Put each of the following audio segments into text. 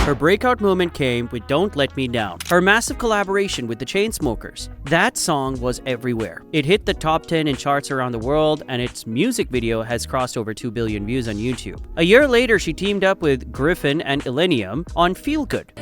Her breakout moment came with Don't Let Me Down, her massive collaboration with the Chainsmokers. That song was everywhere. It hit the top 10 in charts around the world, and its music video has crossed over 2 billion views on YouTube. A year later, she teamed up with Griffin and Illenium on Feel Good.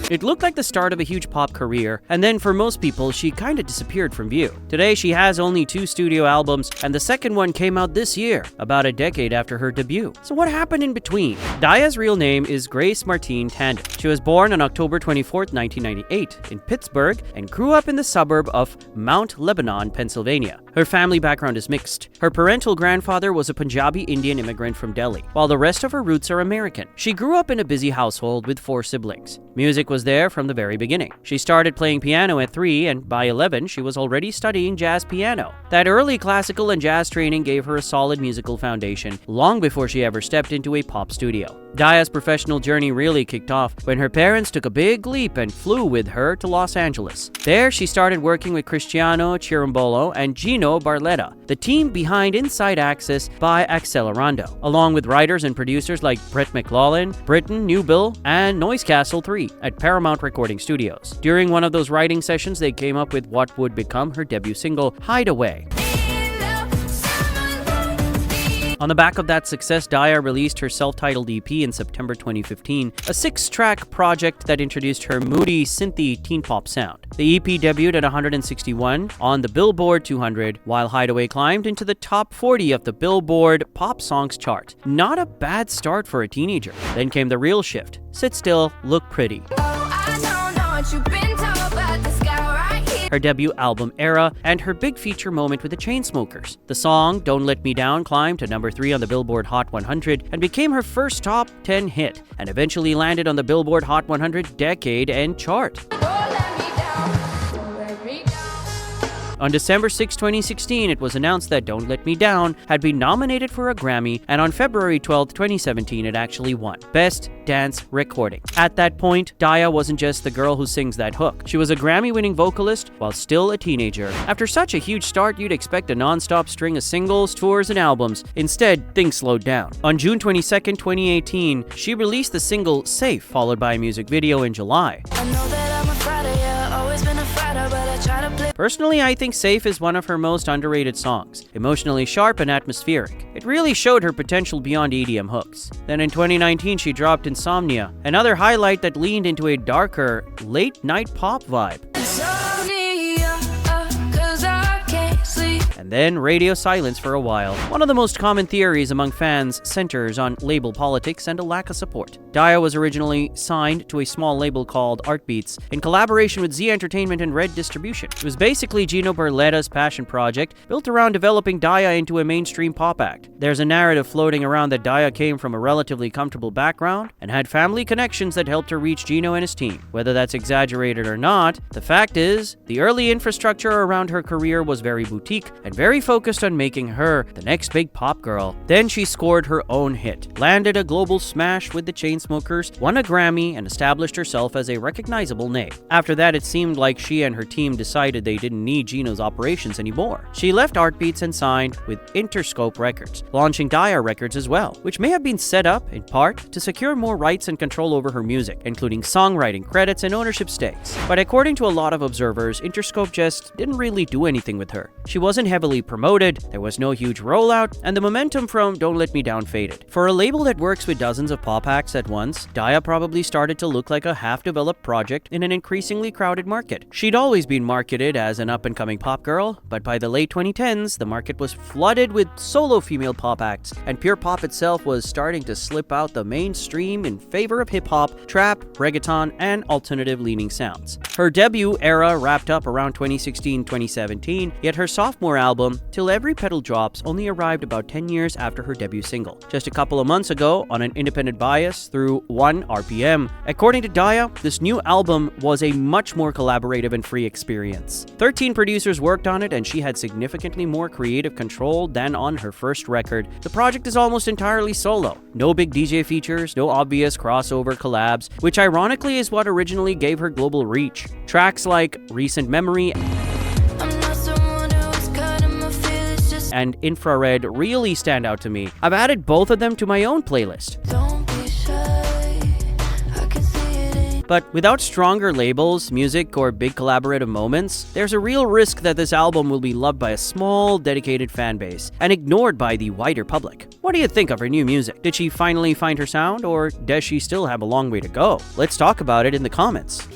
It looked like the start of a huge pop career, and then for most people, she kinda disappeared from view. Today, she has only 2 studio albums, and the second one came out this year, about a decade after her debut. So what happened in between? Daya's real name is Grace Martine Tandon. She was born on October 24th, 1998, in Pittsburgh, and grew up in the suburb of Mount Lebanon, Pennsylvania. Her family background is mixed. Her parental grandfather was a Punjabi Indian immigrant from Delhi, while the rest of her roots are American. She grew up in a busy household with 4 siblings. Music was there from the very beginning. She started playing piano at 3, and by 11, she was already studying jazz piano. That early classical and jazz training gave her a solid musical foundation, long before she ever stepped into a pop studio. Daya's professional journey really kicked off when her parents took a big leap and flew with her to Los Angeles. There, she started working with Cristiano Chirimbolo and Gino Barletta, the team behind Inside Access by Accelerando, along with writers and producers like Brett McLaughlin, Britton Newbill, and Noise Castle 3 at Paramount Recording Studios. During one of those writing sessions, they came up with what would become her debut single, Hideaway. On the back of that success, Daya released her self-titled EP in September 2015, a 6-track project that introduced her moody, synthy teen pop sound. The EP debuted at 161 on the Billboard 200, while Hideaway climbed into the top 40 of the Billboard Pop Songs chart. Not a bad start for a teenager. Then came the real shift. Sit Still, Look Pretty. Her debut album Era, and her big feature moment with the Chainsmokers. The song Don't Let Me Down climbed to number 3 on the Billboard Hot 100 and became her first top 10 hit, and eventually landed on the Billboard Hot 100 Decade End chart. On December 6, 2016, it was announced that Don't Let Me Down had been nominated for a Grammy, and on February 12, 2017, it actually won Best Dance Recording. At that point, Daya wasn't just the girl who sings that hook. She was a Grammy-winning vocalist while still a teenager. After such a huge start, you'd expect a non-stop string of singles, tours, and albums. Instead, things slowed down. On June 22, 2018, she released the single Safe, followed by a music video in July. Personally, I think Safe is one of her most underrated songs. Emotionally sharp and atmospheric. It really showed her potential beyond EDM hooks. Then in 2019, she dropped Insomnia, another highlight that leaned into a darker, late-night pop vibe. And then radio silence for a while. One of the most common theories among fans centers on label politics and a lack of support. Daya was originally signed to a small label called Artbeats in collaboration with Z Entertainment and Red Distribution. It was basically Gino Barletta's passion project, built around developing Daya into a mainstream pop act. There's a narrative floating around that Daya came from a relatively comfortable background and had family connections that helped her reach Gino and his team. Whether that's exaggerated or not, the fact is, the early infrastructure around her career was very boutique and very focused on making her the next big pop girl. Then she scored her own hit, landed a global smash with the Chainsmokers, won a Grammy, and established herself as a recognizable name. After that, it seemed like she and her team decided they didn't need Gino's operations anymore. She left Artbeats and signed with Interscope Records, launching Daya Records as well, which may have been set up, in part, to secure more rights and control over her music, including songwriting credits and ownership stakes. But according to a lot of observers, Interscope just didn't really do anything with her. She wasn't heavily promoted, there was no huge rollout, and the momentum from Don't Let Me Down faded. For a label that works with dozens of pop acts at once, Daya probably started to look like a half-developed project in an increasingly crowded market. She'd always been marketed as an up-and-coming pop girl, but by the late 2010s, the market was flooded with solo female pop acts, and pure pop itself was starting to slip out the mainstream in favor of hip-hop, trap, reggaeton, and alternative-leaning sounds. Her debut era wrapped up around 2016-2017, yet her sophomore album, Till Every Petal Drops, only arrived about 10 years after her debut single, just a couple of months ago on an independent bias through 1RPM. According to Daya, this new album was a much more collaborative and free experience. 13 producers worked on it, and she had significantly more creative control than on her first record. The project is almost entirely solo. No big DJ features, no obvious crossover collabs, which ironically is what originally gave her global reach. Tracks like Recent Memory and Infrared really stand out to me. I've added both of them to my own playlist. Don't be shy, I can see it in But without stronger labels, music, or big collaborative moments, there's a real risk that this album will be loved by a small, dedicated fan base and ignored by the wider public. What do you think of her new music? Did she finally find her sound, or does she still have a long way to go? Let's talk about it in the comments.